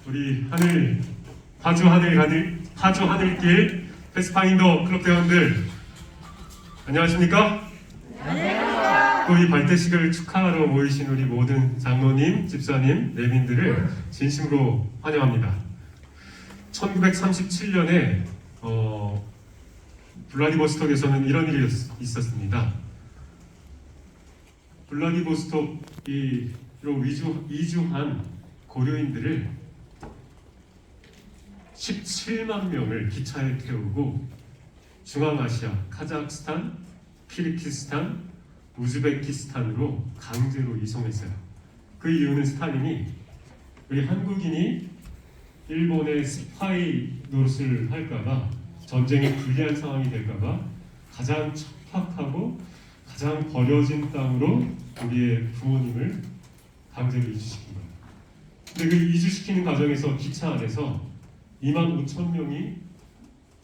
우리 파주 하늘길 패스파인더 클럽 대원들 안녕하십니까? 안녕하세요. 또 이 발대식을 축하하러 모이신 우리 모든 장로님, 집사님, 내빈들을 진심으로 환영합니다. 1937년에 블라디보스톡에서는 이런 일이 있었습니다. 블라디보스톡으로 이주한 고려인들을 17만 명을 기차에 태우고 중앙아시아, 카자흐스탄, 키르기스탄, 우즈베키스탄으로 강제로 이송했어요. 그 이유는 스탈린이 우리 한국인이 일본의 스파이 노릇을 할까봐, 전쟁에 불리한 상황이 될까봐 가장 척박하고 가장 버려진 땅으로 우리의 부모님을 강제로 이주시킨 거예요. 근데 그 이주시키는 과정에서 기차 안에서 2만 5천 명이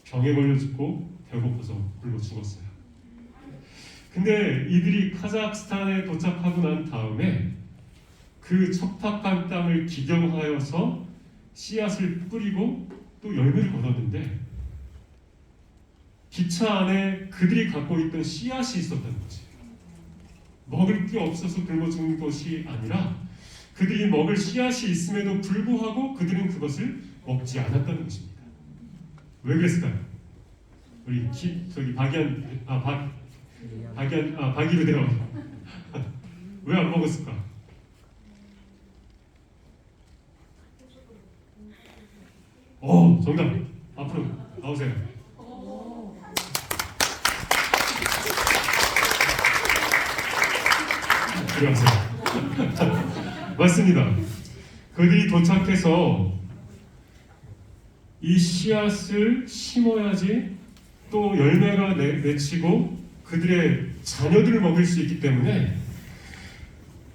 병에 걸려 죽고 배고파서 굶어 죽었어요. 근데 이들이 카자흐스탄에 도착하고 난 다음에 그 척박한 땅을 기경하여서 씨앗을 뿌리고 또 열매를 거뒀는데, 기차 안에 그들이 갖고 있던 씨앗이 있었다는 거지. 먹을 게 없어서 굶어 죽는 것이 아니라 그들이 먹을 씨앗이 있음에도 불구하고 그들은 그것을 먹지 않았다는 것입니다. 왜 그랬을까요? 우리 박이루 대원 왜 안 먹었을까? 정답. 앞으로 나오세요. 들어가세요. 맞습니다. 그들이 도착해서 이 씨앗을 심어야지 또 열매가 맺히고 그들의 자녀들을 먹일 수 있기 때문에,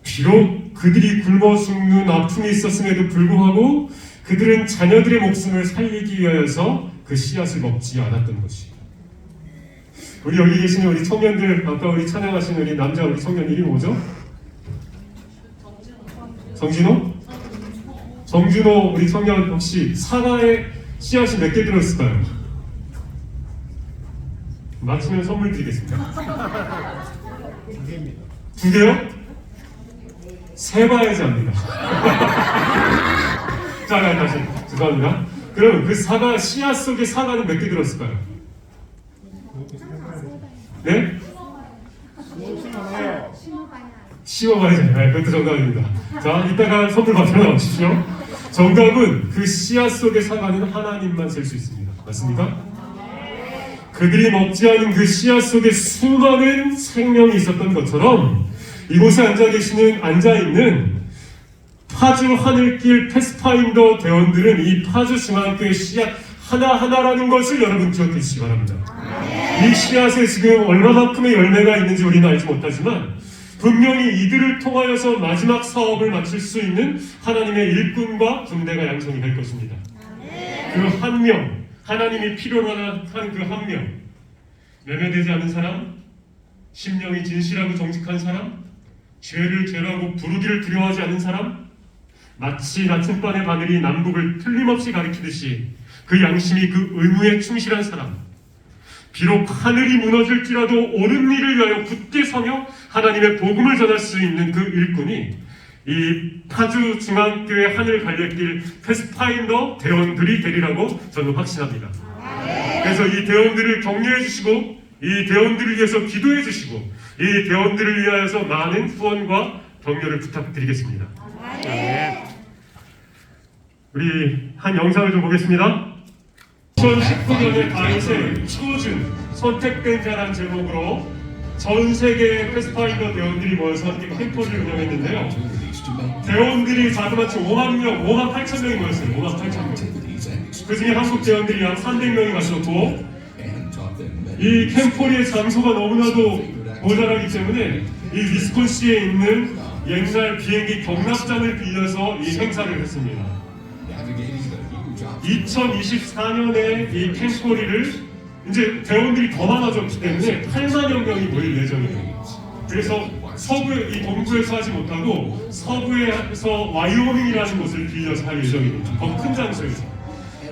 비록 그들이 굶어 죽는 아픔이 있었음에도 불구하고 그들은 자녀들의 목숨을 살리기 위하여서 그 씨앗을 먹지 않았던 것이. 우리 여기 계시는 우리 청년들, 아까 우리 찬양하신 우리 남자 우리 청년 이름이 뭐죠? 정진호? 정준호 우리 청년, 혹시 사과에 씨앗이 몇 개 들어있을까요? 맞히면 선물 드리겠습니다. 두 개요? 세 봐야지 합니다. 자, 다시 죄송합니다. 그럼 그 사과 씨앗 속에 사과는 몇 개 들었을까요? 네? 심어봐야죠. 네, 그것도 정답입니다. 자, 이따가 선물 받으러 나오십시오. 정답은 그 씨앗 속의 사과는 하나님만 셀 수 있습니다. 맞습니까? 그들이 먹지 않은 그 씨앗 속에 수많은 생명이 있었던 것처럼 이곳에 앉아있는 파주 하늘길 패스파인더 대원들은 이 파주 중앙교회 씨앗 하나하나라는 것을 여러분 기억해 주시기 바랍니다. 이 씨앗에 지금 얼마만큼의 열매가 있는지 우리는 알지 못하지만 분명히 이들을 통하여서 마지막 사업을 마칠 수 있는 하나님의 일꾼과 군대가 양성이 될 것입니다. 그 한 명, 하나님이 필요로 하는 그 한 명, 매매되지 않은 사람, 심령이 진실하고 정직한 사람, 죄를 죄라고 부르기를 두려워하지 않는 사람, 마치 나침반의 바늘이 남북을 틀림없이 가리키듯이 그 양심이 그 의무에 충실한 사람, 비록 하늘이 무너질지라도 옳은 일을 위하여 굳게 서며 하나님의 복음을 전할 수 있는 그 일꾼이 이 파주 중앙교회 하늘 갈래길 패스파인더 대원들이 되리라고 저는 확신합니다. 그래서 이 대원들을 격려해 주시고, 이 대원들을 위해서 기도해 주시고, 이 대원들을 위하여서 많은 후원과 격려를 부탁드리겠습니다. 우리 한 영상을 좀 보겠습니다. 2019년에 다윗의 초준 선택된 자라는 제목으로 전 세계 패스파인더 대원들이 모여서 함께 캠프를 운영했는데요. 대원들이 자그마치 5만 8천 명이 모였어요. 5만 8천 명. 그 중에 한국 대원들이 약 300명이 가셨고, 이 캠프의 장소가 너무나도 모자라기 때문에 이 위스콘시에 있는 옛날 비행기 경납장을 빌려서 이 행사를 했습니다. 2024년에 이 캠코리를 이제 대원들이 더 많아졌기 때문에 8만여 명이 모일 예정이에요. 그래서 이 동부에서 하지 못하고 서부에서 와이오밍이라는 곳을 빌려서 할 예정입니다. 더 큰 장소에서.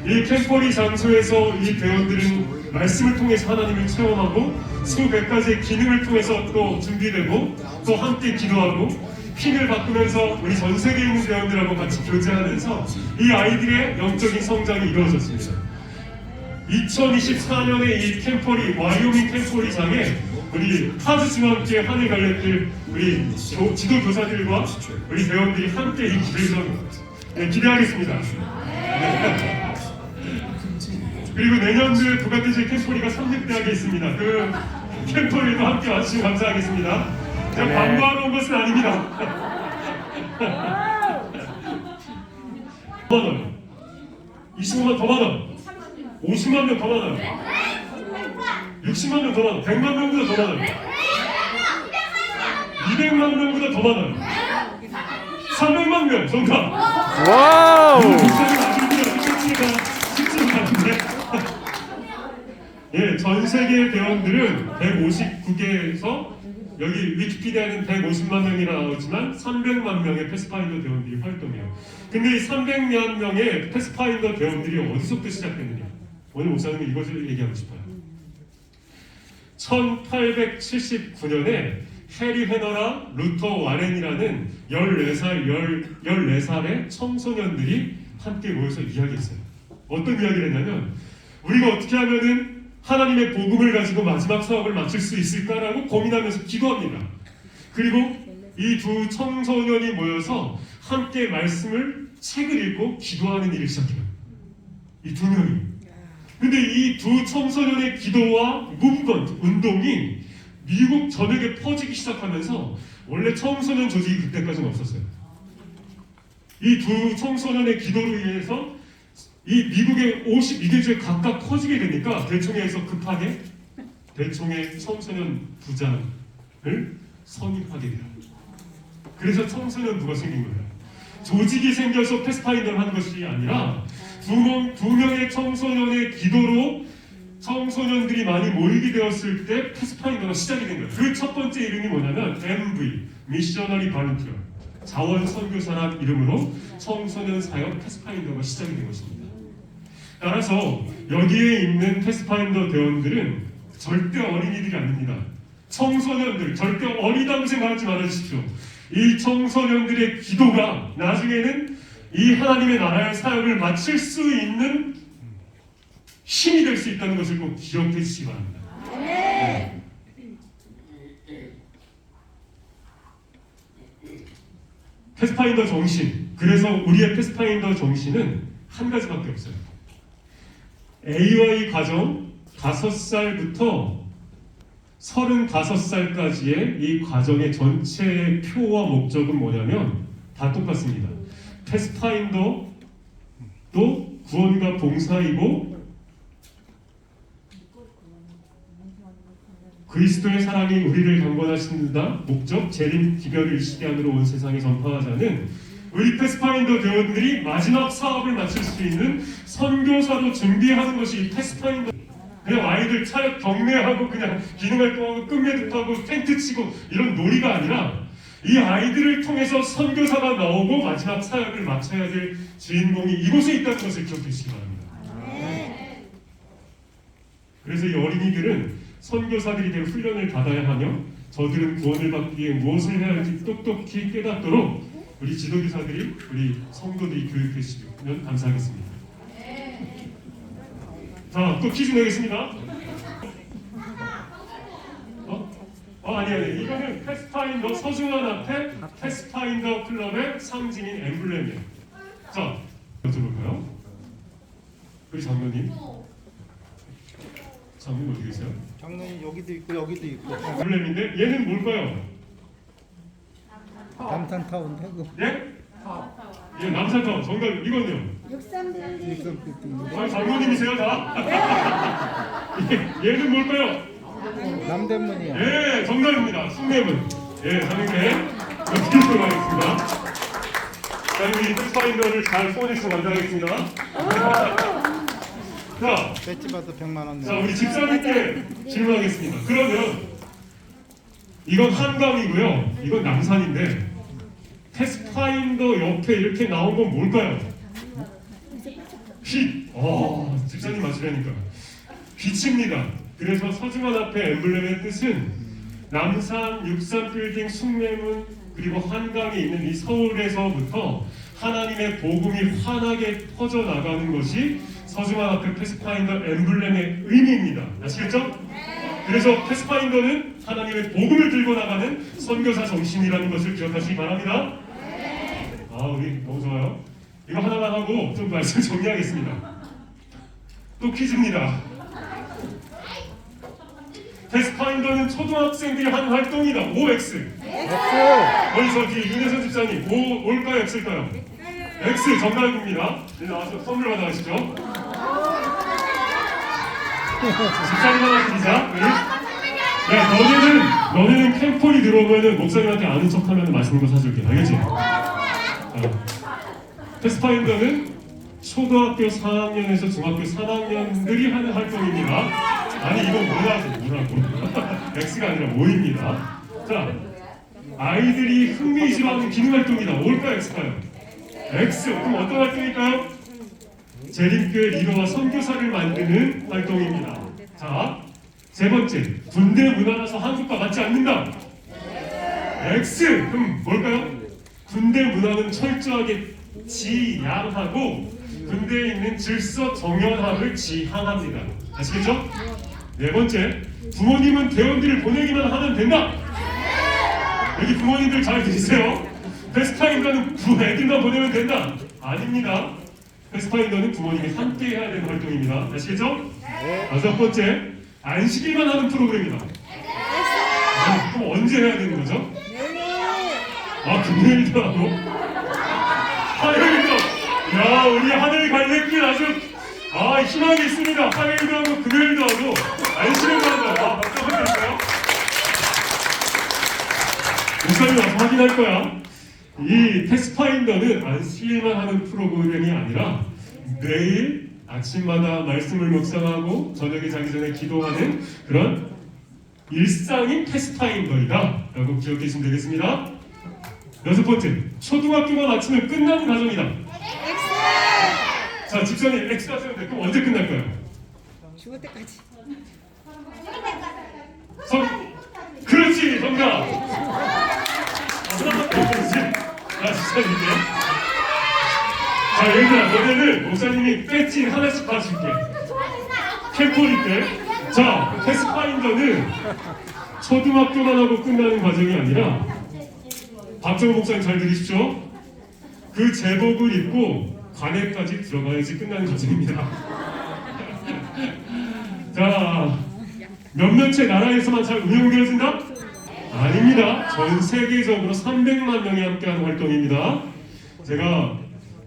이 캠퍼리 장소에서 이 대원들은 말씀을 통해서 하나님을 체험하고 수백 가지의 기능을 통해서 또 준비되고 또 함께 기도하고 핑을 바꾸면서 우리 전 세계에 있는 대원들하고 같이 교제하면서 이 아이들의 영적인 성장이 이루어졌습니다. 2024년에 이 캠퍼리 와이오밍 캠퍼리장에 우리 하드즈와 함께 하늘 갈래길 우리 지도 교사들과 우리 대원들이 함께 이 기대를 기대하겠습니다. 그리고 내년도에 부가티지 캠퍼리가 삼립대학에 있습니다. 그 캠퍼리도 함께 와주시면 감사하겠습니다. 제가 광고하러 온 것은 아닙니다. 5만 원, 25만 더 많아, 50만 명 더 많아, 60만 명 더 많아, 100만 명보다 더 많아, 200만 명보다 더 많아, 300만 명 정답. 와우. 예, 전 세계 대원들은 159개에서 여기 위키피디아는 150만 명이라 나오지만 300만 명의 패스파인더 대원들이 활동해요. 근데 이 300만 명의 패스파인더 대원들이 어디서부터 시작됐느냐? 오늘 목사님은 이것을 얘기하고 싶어요. 1879년에 해리 헤너랑 루터 와렌이라는 14살의 청소년들이 함께 모여서 이야기했어요. 어떤 이야기를 했냐면 우리가 어떻게 하면은 하나님의 복음을 가지고 마지막 사업을 마칠 수 있을까라고 고민하면서 기도합니다. 그리고 이 두 청소년이 모여서 함께 말씀을 책을 읽고 기도하는 일을 시작해요. 이 두 명이. 근데 이 두 청소년의 기도와 무브먼트, 운동이 미국 전역에 퍼지기 시작하면서 원래 청소년 조직이 그때까지는 없었어요. 이 두 청소년의 기도로 인해서 이 미국의 52개 주에 각각 퍼지게 되니까 대총회에서 급하게 대총회 청소년 부장을 선임하게 돼요. 그래서 청소년 부가 생긴 거예요. 조직이 생겨서 패스파인더를 하는 것이 아니라 두 명의 청소년의 기도로 청소년들이 많이 모이게 되었을 때 패스파인더가 시작이 된 거예요. 그 첫 번째 이름이 뭐냐면 MV, 미셔너리 발런티어, 자원 선교사란 이름으로 청소년 사역 패스파인더가 시작이 된 것입니다. 따라서 여기에 있는 패스파인더 대원들은 절대 어린이들이 아닙니다. 청소년들, 절대 어리다고 생각하지 말아주십시오. 이 청소년들의 기도가 나중에는 이 하나님의 나라의 사역을 마칠 수 있는 힘이 될 수 있다는 것을 꼭 기억해 주시기 바랍니다. 네. 패스파인더 정신, 그래서 우리의 패스파인더 정신은 한 가지밖에 없어요. AY 과정 5살부터 35살까지의 이 과정의 전체의 표와 목적은 뭐냐면 다 똑같습니다. 패스파인더도 구원과 봉사이고 그리스도의 사랑이 우리를 강권하신다 목적 재림 기별을 시대안으로 온 세상에 전파하자는 우리 패스파인더 대원들이 마지막 사업을 마칠 수 있는 선교사로 준비하는 것이 패스파인더. 그냥 아이들 차역 경매하고 그냥 기능활동하고 끝매듭하고 텐트 치고 이런 놀이가 아니라 이 아이들을 통해서 선교사가 나오고 마지막 사역을 마쳐야 될 주인공이 이곳에 있다는 것을 기억해 주시기 바랍니다. 그래서 이 어린이들은 선교사들이 될 훈련을 받아야 하며 저들은 구원을 받기 위해 무엇을 해야 할지 똑똑히 깨닫도록 우리 지도교사들이 우리 성도들이 교육해 주시면 감사하겠습니다. 자, 또 퀴즈 내겠습니다. 아니 이거는 패스파인더 서중환 앞에 패스파인더 클럽의 상징인 엠블렘이에요. 자, 여쭤볼까요? 우리 장로님. 장로님 어디 계세요? 장로님 여기도 있고 여기도 있고. 엠블렘인데 얘는 뭘까요? 남산타운데 그. 예? 예, 남산타운. 정답 이건요. 63빌딩. 아, 장로님이세요 다? 얘는 뭘까요? 남대문이요. 예, 정답입니다. 숭례문. 예, 장로님 어떻게 들어가겠습니다. 자, 우리 패스파인더를 잘 소원해주시면 감사하겠습니다. 자, 배지 받아 100만 원. 자, 우리 집사님께 질문하겠습니다. 그러면 이건 한강이고요. 이건 남산인데 패스파인더 옆에 이렇게 나온 건 뭘까요? 빛! 집사님 맞으려니까 빛입니다. 그래서 서중원 앞에 엠블렘의 뜻은 남산, 육산빌딩, 숭례문 그리고 한강에 있는 이 서울에서부터 하나님의 복음이 환하게 퍼져나가는 것이 서중원 앞에 패스파인더 엠블렘의 의미입니다. 아시겠죠? 그래서 패스파인더는 하나님의 복음을 들고 나가는 선교사 정신이라는 것을 기억하시기 바랍니다. 우리 너무 좋아요. 이거 하나만 하고 좀 말씀 정리하겠습니다. 또 퀴즈입니다. 패스파인더는 초등학생들이 하는 활동이다. OX. 어디 저 뒤에 윤혜선 집사님 O일까요? X일까요? X 정답입니다. 이제 나와서 선물 받아가시죠. 집사님 하나 드리자. 야 너네는 캠폴이 들어오면은 목사님한테 아는 척하면 맛있는 거 사줄게. 알겠지? 패스파인더는 초등학교 4학년에서 중학교 3학년들이 하는 활동입니다. 아니 이건 뭐라고 X가 아니라 O입니다. 자, 아이들이 흥미있어하는 기능 활동이다. O일까요? X일까요? X. 그럼 어떤 활동일까요? 재림교회 리더와 선교사를 만드는 활동입니다. 자, 세 번째, 군대 문화라서 한국과 맞지 않는다. X. 그럼 뭘까요? 군대 문화는 철저하게 지양하고 군대에 있는 질서 정연함을 지향합니다. 아시겠죠? 네 번째, 부모님은 대원들을 보내기만 하면 된다. 여기 부모님들 잘 들으세요. 패스파인더는 애들만 보내면 된다. 아닙니다. 패스파인더는 부모님이 함께 해야 되는 활동입니다. 아시겠죠? 다섯 번째, 안식일만 하는 프로그램이다. 그럼 언제 해야 되는 거죠? 금요일도 하고 화요일도. 야, 우리 하늘 갈래길 아주 희망이 있습니다. 화요일도 하고 금요일도 하고 안식일도 하고. 박수 한번 드릴까요? 목사님 와서 확인할 거야. 이 패스파인더는 안식일만 하는 프로그램이 아니라 매일 아침마다 말씀을 묵상하고 저녁에 자기 전에 기도하는 그런 일상인 패스파인더이다 라고 기억해 주시면 되겠습니다. 여섯 번째, 초등학교가 마치면 끝나는 과정이다. 자, 집사님 X 하시는데 그럼 언제 끝날까요? 죽을 때까지. 그렇지, 정답. 하나밖에 없지. 집사님께. 자, 얘들아, 너네는 목사님이 배지 하나씩 봐줄게. 캠폴일 때. 자, 패스파인더는 초등학교만 하고 끝나는 과정이 아니라 박정호 목사님 잘 들으십시오. 그 제복을 입고 관에까지 들어가야지 끝나는 과정입니다. 자, 몇몇의 나라에서만 잘 운영되어진다? 아닙니다. 전 세계적으로 300만 명이 함께하는 활동입니다. 제가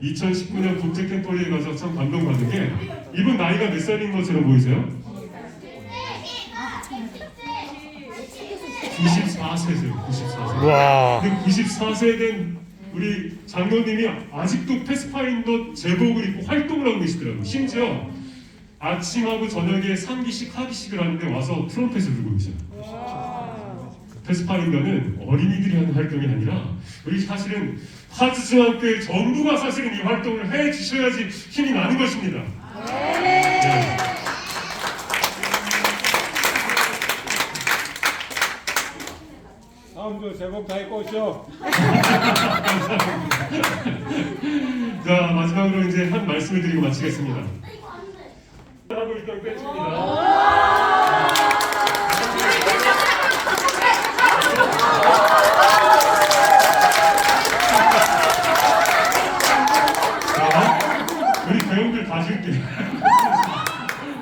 2019년 국제 캠폴리에 가서 참 감동받은 게 이분 나이가 몇 살인 것처럼 보이세요? 94세세요. 94세. 와. 근데 94세 된 우리 장로님이 아직도 패스파인더 제복을 입고 활동을 하고 계시더라고요. 심지어 아침하고 저녁에 상기식 하기식을 하는데 와서 트럼펫을 불고 계셔요. 패스파인더는 어린이들이 하는 활동이 아니라 우리 사실은 하주중학교의 전부가 사실은 이 활동을 해 주셔야지 힘이 나는 것입니다. 네. 다음도 제복 다 입고 오시오. 자, 마지막으로 이제 한 말씀을 드리고 마치겠습니다. 하고 있던 벤치입니다. 자, 우리 배우들 다 줄게.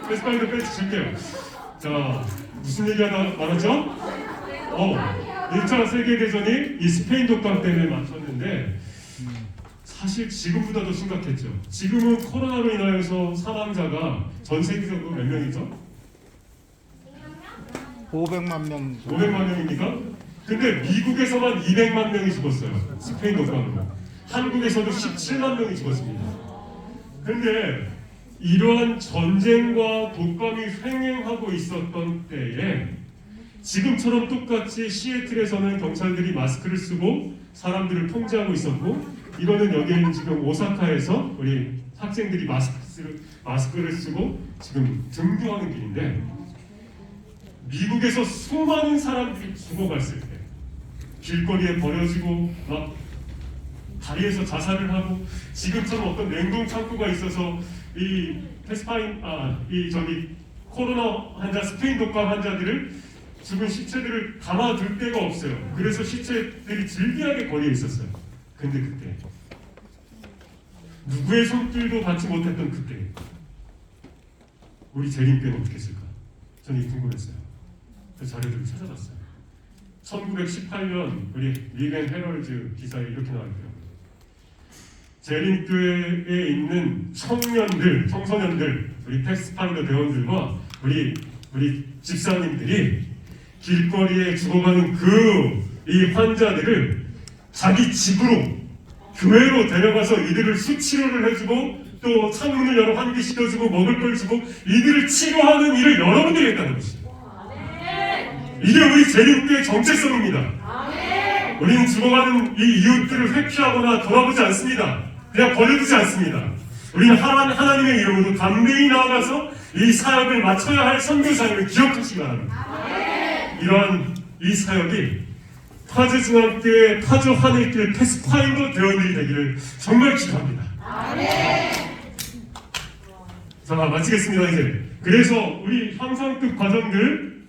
패스파인더 벤치 줄게요. 자, 무슨 얘기가 많았죠? 1차 세계대전이 이 스페인 독감 때문에 맞췄는데 사실 지금보다 더 심각했죠. 지금은 코로나로 인하여서 사망자가 전 세계적으로 몇 명이죠? 500만 명. 500만 명입니까? 근데 미국에서만 200만 명이 죽었어요. 스페인 독감으로. 한국에서도 17만 명이 죽었습니다. 근데 이러한 전쟁과 독감이 횡행하고 있었던 때에 지금처럼 똑같이 시애틀에서는 경찰들이 마스크를 쓰고 사람들을 통제하고 있었고, 이거는 여기는 지금 오사카에서 우리 학생들이 마스크를 쓰고 지금 등교하는 길인데, 미국에서 수많은 사람들이 죽어갔을 때 길거리에 버려지고 막 다리에서 자살을 하고, 지금처럼 어떤 냉동 창고가 있어서 이 코로나 환자, 스페인 독감 환자들을 죽은 시체들을 담아둘 데가 없어요. 그래서 시체들이 즐비하게 거리에 있었어요. 근데 그때 누구의 손길도 받지 못했던 그때 우리 재림교는 어떻게 했을까? 저는 궁금했어요. 그 자료들을 찾아봤어요. 1918년 우리 리겐 헤럴즈 기사에 이렇게 나와있더라고요. 재림교회에 있는 청소년들, 우리 패스파인더 대원들과 우리 집사님들이 길거리에 죽어가는 이 환자들을 자기 집으로, 교회로 데려가서 이들을 수치료를 해주고 또 창문을 열어 환기시켜주고 먹을 걸 주고 이들을 치료하는 일을 여러분들이 했다는 것이죠. 이게 우리 재림교회의 정체성입니다. 우리는 죽어가는 이 이웃들을 회피하거나 돌아보지 않습니다. 그냥 버려두지 않습니다. 우리는 하나님의 이름으로 담대히 나아가서 이 사역을 마쳐야 할 선교 사역을 기억하시기 바랍니다. 이러한 이 사역이 파주중앙교회 파주 하늘길 패스파인더 대원들이 되기를 정말 기도합니다. 자, 마치겠습니다. 이제 그래서 우리 향상급 과정들,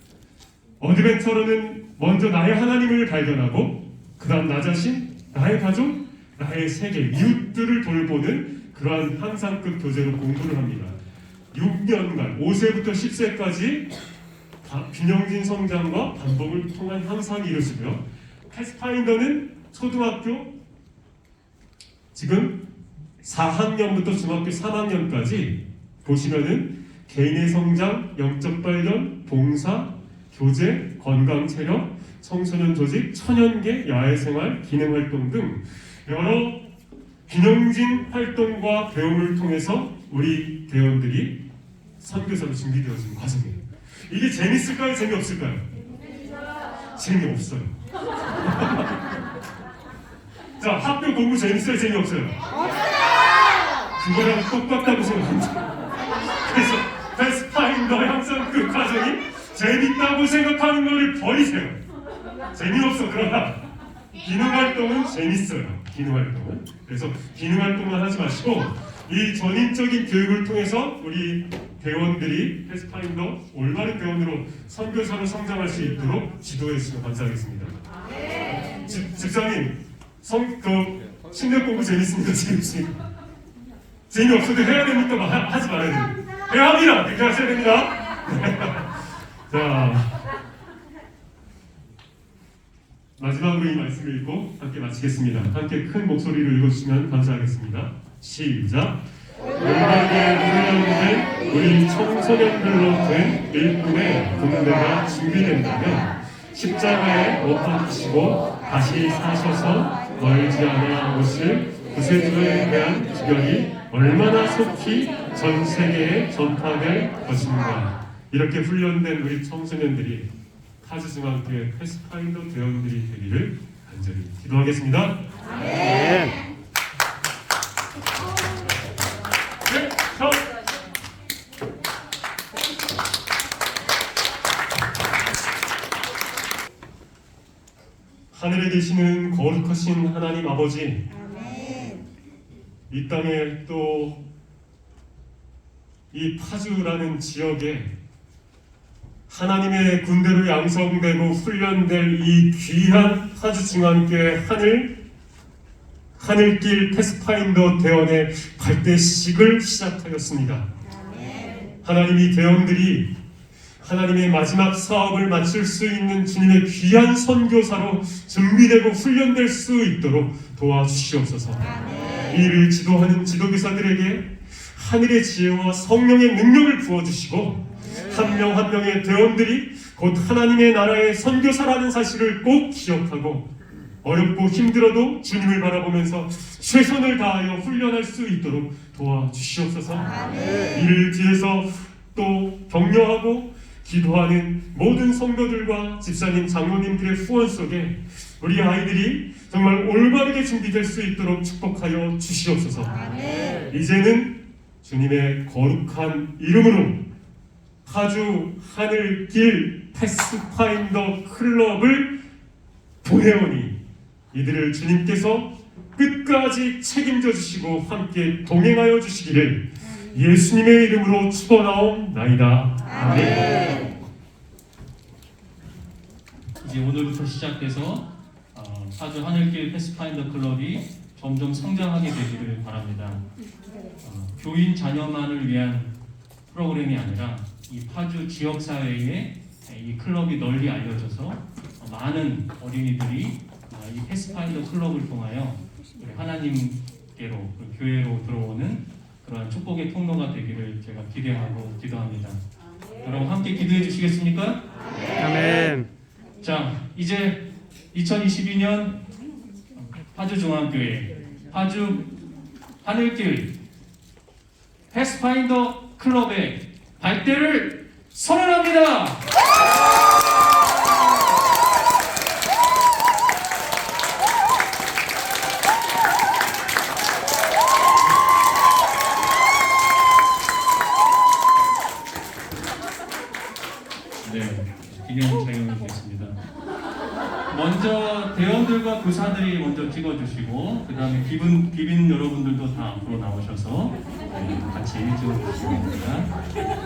어드벤처로는 먼저 나의 하나님을 발견하고 그 다음 나 자신, 나의 가족, 나의 세계, 이웃들을 돌보는 그러한 향상급 교재로 공부를 합니다. 6년간 5세부터 10세까지 균형진 성장과 반복을 통한 향상이 이루어지고요. 패스파인더는 초등학교 지금 4학년부터 중학교 3학년까지 보시면은 개인의 성장, 영적 발견, 봉사, 교제, 건강 체력, 청소년 조직, 천연계, 야외생활, 기능활동 등 여러 균형진 활동과 배움을 통해서 우리 대원들이 선교사로 준비되어지는 과정이에요. 이게 재밌을까요? 재미없을까요? 재미없어요. 자, 학교 공부 재밌어요? 재미없어요? 그거랑 똑같다고 생각합니다. 그래서 패스파인더 향상급 과정이 재밌다고 생각하는 거를 버리세요. 재미없어. 그러나 기능활동은 재밌어요. 기능활동은. 그래서 기능활동만 하지 마시고 이 전인적인 교육을 통해서 우리 대원들이 패스파인더 올바른 대원으로 선교사로 성장할 수 있도록 지도해 주시면 감사하겠습니다. 집사님, 신뢰 공부 재밌습니까? 재밌습니까? 재미없어도 해야 됩니까? 하지 말아야 돼요. 해야 합니다. 그렇게 하셔야 됩니다. 자, 마지막으로 이 말씀을 읽고 함께 마치겠습니다. 함께 큰 목소리로 읽어주시면 감사하겠습니다. 시작. 올바르게 훈련된 우리 청소년들로 된 일꾼의 군대가 준비된다면 십자가에 못 박히시고 다시 사셔서 멀지 않아 오실 구세주에 대한 기별이 얼마나 속히 전 세계에 전파될 것인가. 이렇게 훈련된 우리 청소년들이 파주중앙교회 패스파인더 대원들이 되기를 간절히 기도하겠습니다. 네, 하늘에 계시는 거룩하신 하나님 아버지, 이 땅에 또 이 파주라는 지역에 하나님의 군대로 양성되고 훈련될 이 귀한 파주중앙교회 하늘길 패스파인더 대원의 발대식을 시작하였습니다. 하나님이 대원들이 하나님의 마지막 사업을 마칠 수 있는 주님의 귀한 선교사로 준비되고 훈련될 수 있도록 도와주시옵소서. 이를 지도하는 지도교사들에게 하늘의 지혜와 성령의 능력을 부어주시고 한 명 한 명의 대원들이 곧 하나님의 나라의 선교사라는 사실을 꼭 기억하고 어렵고 힘들어도 주님을 바라보면서 최선을 다하여 훈련할 수 있도록 도와주시옵소서. 이를 뒤에서 또 격려하고 기도하는 모든 성도들과 집사님, 장로님들의 후원 속에 우리 아이들이 정말 올바르게 준비될 수 있도록 축복하여 주시옵소서. 이제는 주님의 거룩한 이름으로 파주 하늘길 패스파인더 클럽을 보내오니 이들을 주님께서 끝까지 책임져 주시고 함께 동행하여 주시기를 예수님의 이름으로 축원하옵나이다. 아멘. 이제 오늘부터 시작돼서 파주 하늘길 패스파인더 클럽이 점점 성장하게 되기를 바랍니다. 교인 자녀만을 위한 프로그램이 아니라 이 파주 지역 사회에 이 클럽이 널리 알려져서 많은 어린이들이 이 패스파인더 클럽을 통하여 우리 하나님께로 교회로 들어오는 그러한 축복의 통로가 되기를 제가 기대하고 기도합니다. 여러분 함께 기도해 주시겠습니까? 아멘. 자, 이제 2022년 파주중앙교회 파주 하늘길 패스파인더 클럽의 발대를 선언합니다. 네, 기념 촬영이 됐습니다. 먼저 대원들과 교사들이 먼저 찍어주시고 그 다음에 기빈 여러분들도 다 앞으로 나오셔서 같이 찍어주시기 바랍니다.